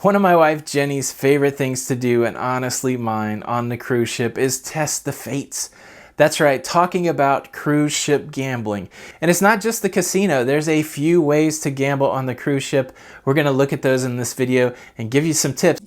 One of my wife Jenny's favorite things to do, and honestly mine, on the cruise ship is test the fates. That's right, talking about cruise ship gambling. And it's not just the casino, there's a few ways to gamble on the cruise ship. We're gonna look at those in this video and give you some tips.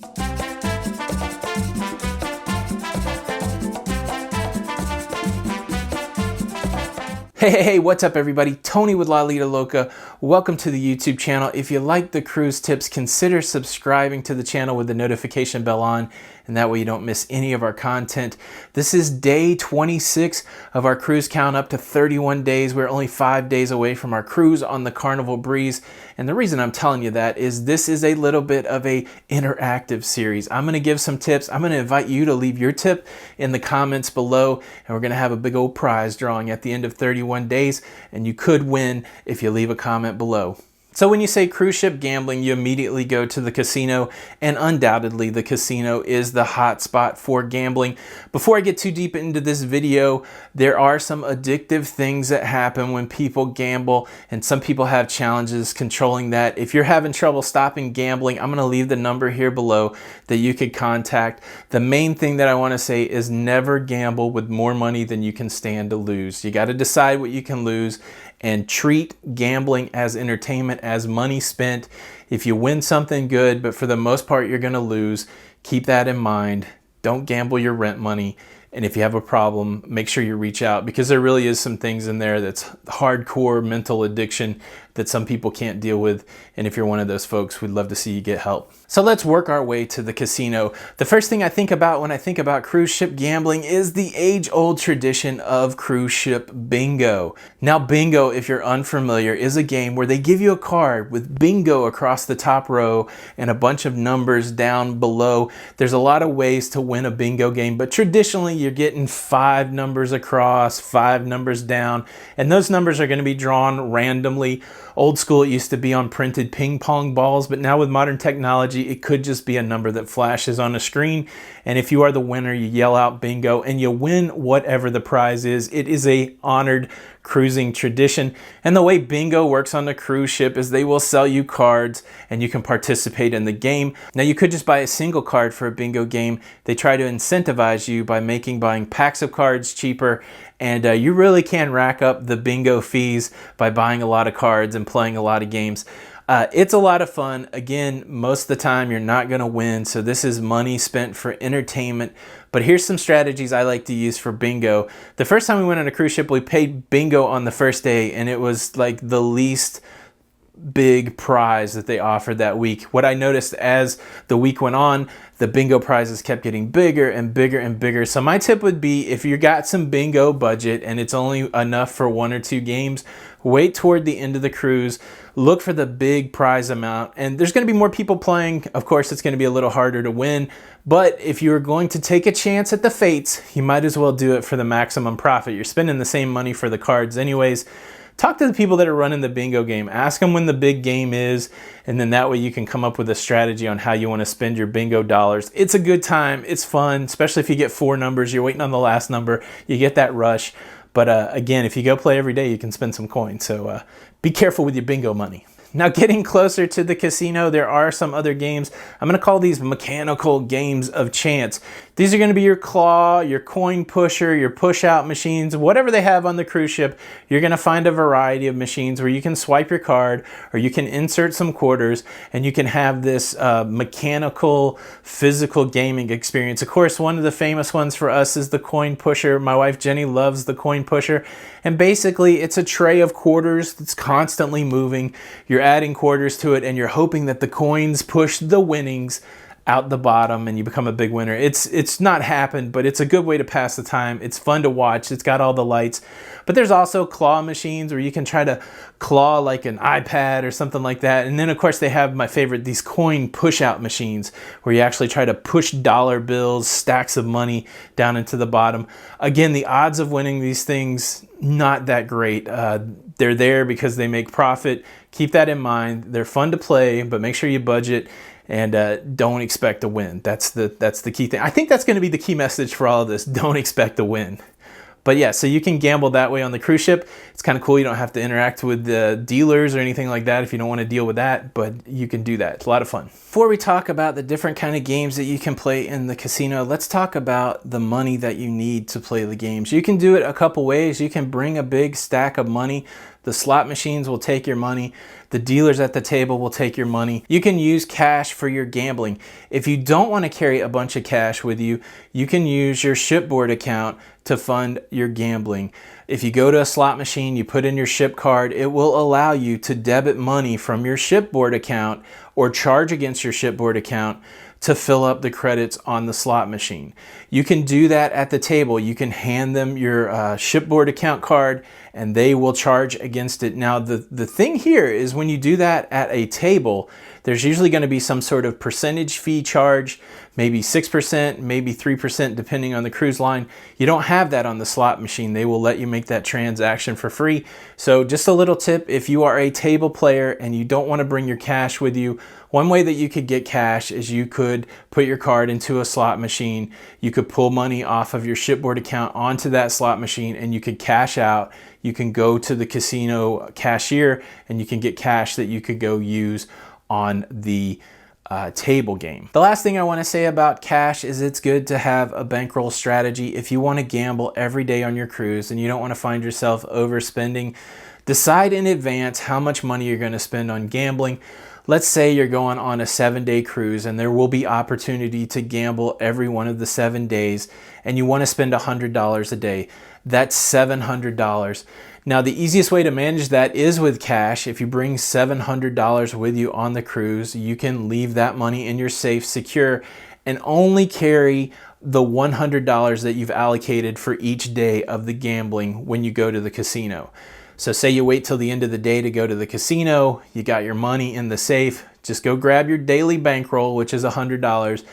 Hey, what's up everybody? Tony with Lido, Loca. Welcome to the YouTube channel. If you like the cruise tips, consider subscribing to the channel with the notification bell on, and that way you don't miss any of our content. This is day 26 of our cruise count up to 31 days. We're only 5 days away from our cruise on the Carnival Breeze. And the reason I'm telling you that is this is a little bit of a interactive series. I'm gonna give some tips. I'm gonna invite you to leave your tip in the comments below, and we're gonna have a big old prize drawing at the end of 31 days, and you could win if you leave a comment below. So when you say cruise ship gambling, you immediately go to the casino, and undoubtedly the casino is the hot spot for gambling. Before I get too deep into this video, there are some addictive things that happen when people gamble, and some people have challenges controlling that. If you're having trouble stopping gambling, I'm gonna leave the number here below that you could contact. The main thing that I wanna say is never gamble with more money than you can stand to lose. You gotta decide what you can lose and treat gambling as entertainment, as money spent. If you win something, good, but for the most part you're gonna lose. Keep that in mind. Don't gamble your rent money. And if you have a problem, make sure you reach out, because there really is some things in there that's hardcore mental addiction that some people can't deal with. And if you're one of those folks, we'd love to see you get help. So let's work our way to the casino. The first thing I think about when I think about cruise ship gambling is the age-old tradition of cruise ship bingo. Now bingo, if you're unfamiliar, is a game where they give you a card with bingo across the top row and a bunch of numbers down below. There's a lot of ways to win a bingo game, but traditionally you're getting 5 numbers across, 5 numbers down, and those numbers are going to be drawn randomly. Old school, it used to be on printed ping pong balls, but now with modern technology, it could just be a number that flashes on a screen. And if you are the winner, you yell out bingo and you win whatever the prize is. It is a honored cruising tradition. And the way bingo works on the cruise ship is they will sell you cards and you can participate in the game. Now you could just buy a single card for a bingo game. They try to incentivize you by making buying packs of cards cheaper, and you really can rack up the bingo fees by buying a lot of cards and playing a lot of games. It's a lot of fun. Again, most of the time you're not going to win, so this is money spent for entertainment. But here's some strategies I like to use for bingo. The first time we went on a cruise ship, we paid bingo on the first day, and it was like the least big prize that they offered that week. What I noticed as the week went on, the bingo prizes kept getting bigger and bigger and bigger. So my tip would be, if you got some bingo budget and it's only enough for 1 or 2 games, wait toward the end of the cruise, look for the big prize amount, and there's going to be more people playing. Of course, it's going to be a little harder to win, but if you're going to take a chance at the fates, you might as well do it for the maximum profit. You're spending the same money for the cards anyways. Talk to the people that are running the bingo game. Ask them when the big game is, and then that way you can come up with a strategy on how you want to spend your bingo dollars. It's a good time. It's fun, especially if you get 4 numbers. You're waiting on the last number. You get that rush. But again, if you go play every day, you can spend some coins. So be careful with your bingo money. Now, getting closer to the casino, there are some other games. I'm going to call these mechanical games of chance. These are going to be your claw, your coin pusher, your push-out machines, whatever they have on the cruise ship. You're going to find a variety of machines where you can swipe your card or you can insert some quarters and you can have this mechanical, physical gaming experience. Of course, one of the famous ones for us is the coin pusher. My wife Jenny loves the coin pusher. And basically, it's a tray of quarters that's constantly moving. You're adding quarters to it and you're hoping that the coins push the winnings out the bottom and you become a big winner. It's not happened, but it's a good way to pass the time. It's fun to watch. It's got all the lights. But there's also claw machines where you can try to claw like an iPad or something like that. And then of course they have my favorite, these coin push-out machines where you actually try to push dollar bills, stacks of money down into the bottom. Again, the odds of winning these things, not that great. They're there because they make profit. Keep that in mind. They're fun to play, but make sure you budget and don't expect to win. That's the key thing. I think that's going to be the key message for all of this. Don't expect to win. But yeah, so you can gamble that way on the cruise ship. It's kind of cool. You don't have to interact with the dealers or anything like that if you don't want to deal with that, but you can do that. It's a lot of fun. Before we talk about the different kind of games that you can play in the casino, let's talk about the money that you need to play the games. You can do it a couple ways. You can bring a big stack of money. The slot machines will take your money. The dealers at the table will take your money. You can use cash for your gambling. If you don't want to carry a bunch of cash with you, you can use your shipboard account to fund your gambling. If you go to a slot machine, you put in your ship card, it will allow you to debit money from your shipboard account or charge against your shipboard account to fill up the credits on the slot machine. You can do that at the table. You can hand them your shipboard account card and they will charge against it. Now, the thing here is when you do that at a table, there's usually going to be some sort of percentage fee charge, maybe 6%, maybe 3%, depending on the cruise line. You don't have that on the slot machine. They will let you make that transaction for free. So just a little tip, if you are a table player and you don't want to bring your cash with you, one way that you could get cash is you could put your card into a slot machine. You could pull money off of your shipboard account onto that slot machine and you could cash out. You can go to the casino cashier and you can get cash that you could go use on the table game. The last thing I want to say about cash is it's good to have a bankroll strategy. If you want to gamble every day on your cruise and you don't want to find yourself overspending, decide in advance how much money you're going to spend on gambling. Let's say you're going on a 7-day cruise and there will be opportunity to gamble every one of the 7 days and you want to spend $100 a day. That's $700. Now, the easiest way to manage that is with cash. If you bring $700 with you on the cruise, you can leave that money in your safe secure and only carry the $100 that you've allocated for each day of the gambling when you go to the casino. So say you wait till the end of the day to go to the casino, you got your money in the safe, just go grab your daily bankroll, which is $100,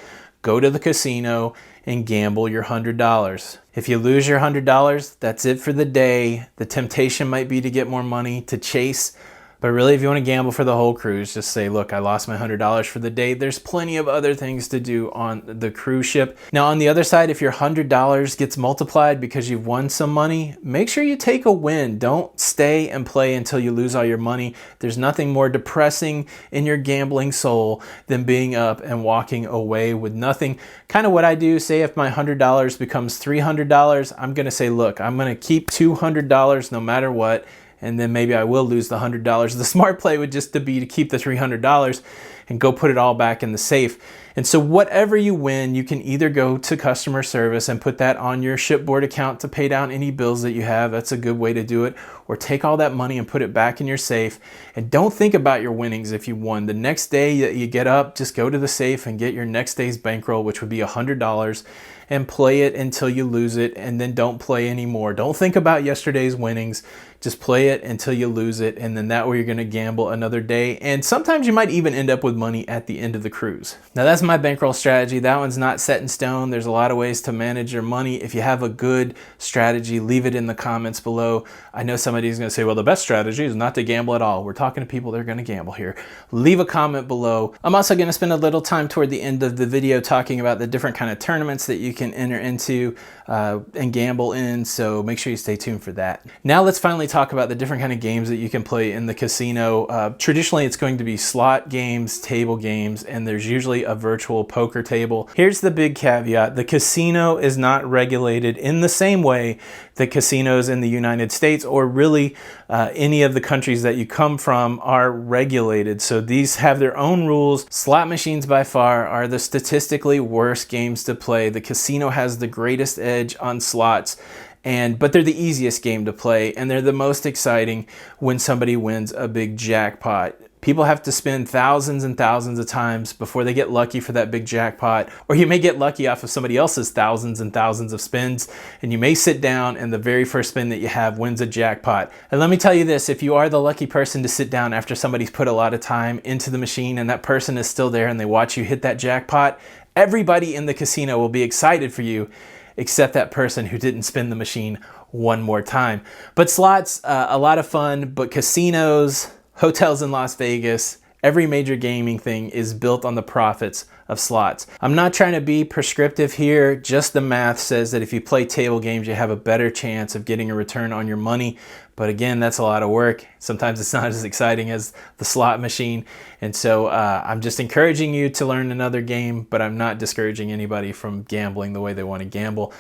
go to the casino and gamble your $100. If you lose your $100, that's it for the day. The temptation might be to get more money, to chase. But really, if you want to gamble for the whole cruise, just say, look, I lost my $100 for the day. There's plenty of other things to do on the cruise ship. Now, on the other side, if your $100 gets multiplied because you've won some money, make sure you take a win. Don't stay and play until you lose all your money. There's nothing more depressing in your gambling soul than being up and walking away with nothing. Kind of what I do, say if my $100 becomes $300, I'm going to say, look, I'm going to keep $200 no matter what. And then maybe I will lose the $100. The smart play would just be to keep the $300 and go put it all back in the safe. And so whatever you win, you can either go to customer service and put that on your shipboard account to pay down any bills that you have. That's a good way to do it. Or take all that money and put it back in your safe. And don't think about your winnings if you won. The next day that you get up, just go to the safe and get your next day's bankroll, which would be $100, and play it until you lose it, and then don't play anymore. Don't think about yesterday's winnings. Just play it until you lose it, and then that way you're going to gamble another day. And sometimes you might even end up with money at the end of the cruise. Now, that's my bankroll strategy. That one's not set in stone. There's a lot of ways to manage your money. If you have a good strategy, leave it in the comments below. I know somebody's going to say, well, the best strategy is not to gamble at all. We're talking to people that are going to gamble here. Leave a comment below. I'm also going to spend a little time toward the end of the video talking about the different kind of tournaments that you can enter into and gamble in, so make sure you stay tuned for that. Now let's finally talk about the different kind of games that you can play in the casino. Traditionally, it's going to be slot games, table games, and there's usually a virtual poker table. Here's the big caveat. The casino is not regulated in the same way that casinos in the United States or really any of the countries that you come from are regulated. So these have their own rules. Slot machines by far are the statistically worst games to play. The casino has the greatest edge on slots. But they're the easiest game to play, and they're the most exciting when somebody wins a big jackpot. People have to spend thousands and thousands of times before they get lucky for that big jackpot, or you may get lucky off of somebody else's thousands and thousands of spins, and you may sit down and the very first spin that you have wins a jackpot. And let me tell you this, if you are the lucky person to sit down after somebody's put a lot of time into the machine and that person is still there and they watch you hit that jackpot, everybody in the casino will be excited for you, except that person who didn't spin the machine one more time. But slots, a lot of fun, but casinos, hotels in Las Vegas, Every major gaming thing is built on the profits of slots. I'm not trying to be prescriptive here, just the math says that if you play table games, you have a better chance of getting a return on your money. But again, that's a lot of work. Sometimes it's not as exciting as the slot machine. And so I'm just encouraging you to learn another game, but I'm not discouraging anybody from gambling the way they want to gamble.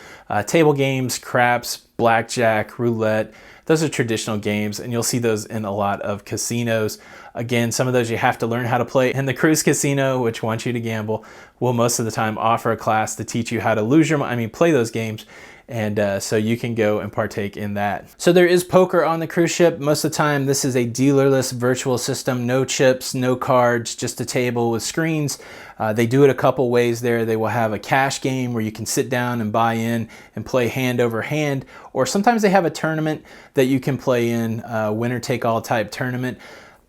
Table games, craps, blackjack, roulette, those are traditional games, and you'll see those in a lot of casinos. Again, some of those you have to learn how to play. And the cruise casino, which wants you to gamble, will most of the time offer a class to teach you how to play those games. And so you can go and partake in that. So there is poker on the cruise ship. Most of the time, this is a dealerless virtual system, no chips, no cards, just a table with screens. They do it a couple ways there. They will have a cash game where you can sit down and buy in and play hand over hand, or sometimes they have a tournament that you can play in, winner take all type tournament.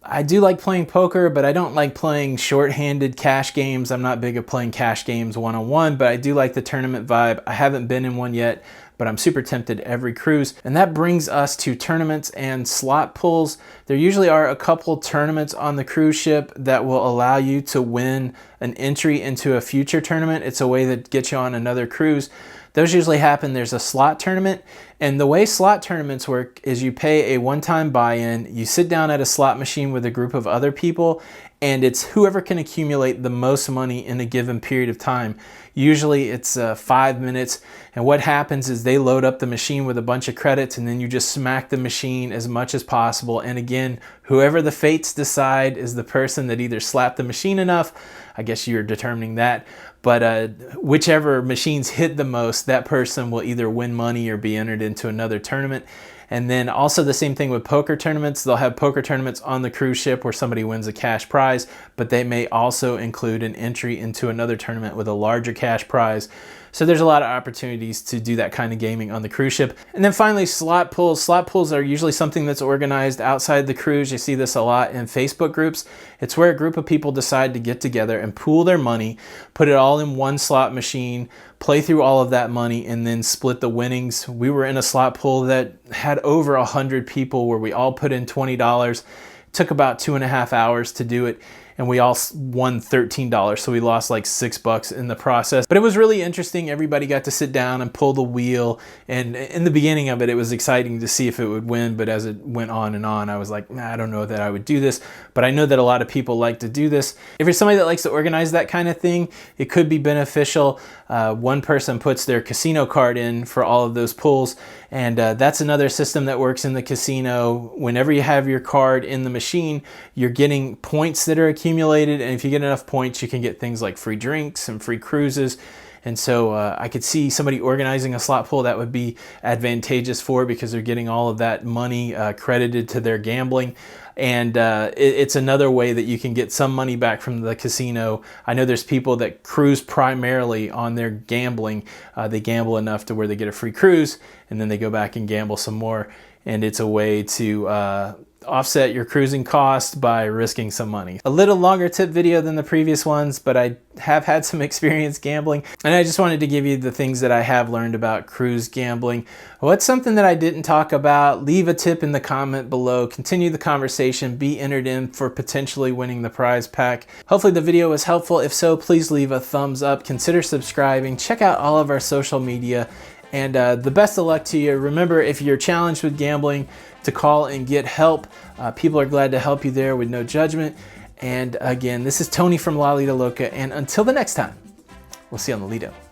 I do like playing poker, but I don't like playing short-handed cash games. I'm not big at playing cash games one-on-one, but I do like the tournament vibe. I haven't been in one yet, but I'm super tempted every cruise. And that brings us to tournaments and slot pulls. There usually are a couple tournaments on the cruise ship that will allow you to win an entry into a future tournament. It's a way that gets you on another cruise. Those usually happen. There's a slot tournament, and the way slot tournaments work is you pay a one-time buy-in, you sit down at a slot machine with a group of other people, and it's whoever can accumulate the most money in a given period of time. Usually it's 5 minutes, and what happens is they load up the machine with a bunch of credits, and then you just smack the machine as much as possible. And again, whoever the fates decide is the person that either slapped the machine enough, I guess you're determining that, but whichever machines hit the most, that person will either win money or be entered into another tournament. And then also the same thing with poker tournaments. They'll have poker tournaments on the cruise ship where somebody wins a cash prize, but they may also include an entry into another tournament with a larger cash prize. So there's a lot of opportunities to do that kind of gaming on the cruise ship. And then finally, slot pulls. Slot pulls are usually something that's organized outside the cruise. You see this a lot in Facebook groups. It's where a group of people decide to get together and pool their money, put it all in one slot machine, play through all of that money, and then split the winnings. We were in a slot pool that had over 100 people where we all put in $20. It took about 2.5 hours to do it, and we all won $13, so we lost like $6 in the process. But it was really interesting. Everybody got to sit down and pull the wheel, and in the beginning of it, it was exciting to see if it would win, but as it went on and on, I was like, nah, I don't know that I would do this, but I know that a lot of people like to do this. If you're somebody that likes to organize that kind of thing, it could be beneficial. One person puts their casino card in for all of those pulls, and that's another system that works in the casino. Whenever you have your card in the machine, you're getting points that are accumulated, and if you get enough points, you can get things like free drinks and free cruises. And so I could see somebody organizing a slot pool that would be advantageous for, because they're getting all of that money credited to their gambling. And it's another way that you can get some money back from the casino. I know there's people that cruise primarily on their gambling. They gamble enough to where they get a free cruise, and then they go back and gamble some more. And it's a way to offset your cruising cost by risking some money. A little longer tip video than the previous ones, but I have had some experience gambling, and I just wanted to give you the things that I have learned about cruise gambling. What's something that I didn't talk about? Leave a tip in the comment below. Continue the conversation. Be entered in for potentially winning the prize pack. Hopefully the video was helpful. If so, please leave a thumbs up. Consider subscribing. Check out all of our social media. And the best of luck to you. Remember, if you're challenged with gambling, to call and get help. People are glad to help you there with no judgment. And again, this is Tony from Lido, Loca, and until the next time, we'll see you on the Lido.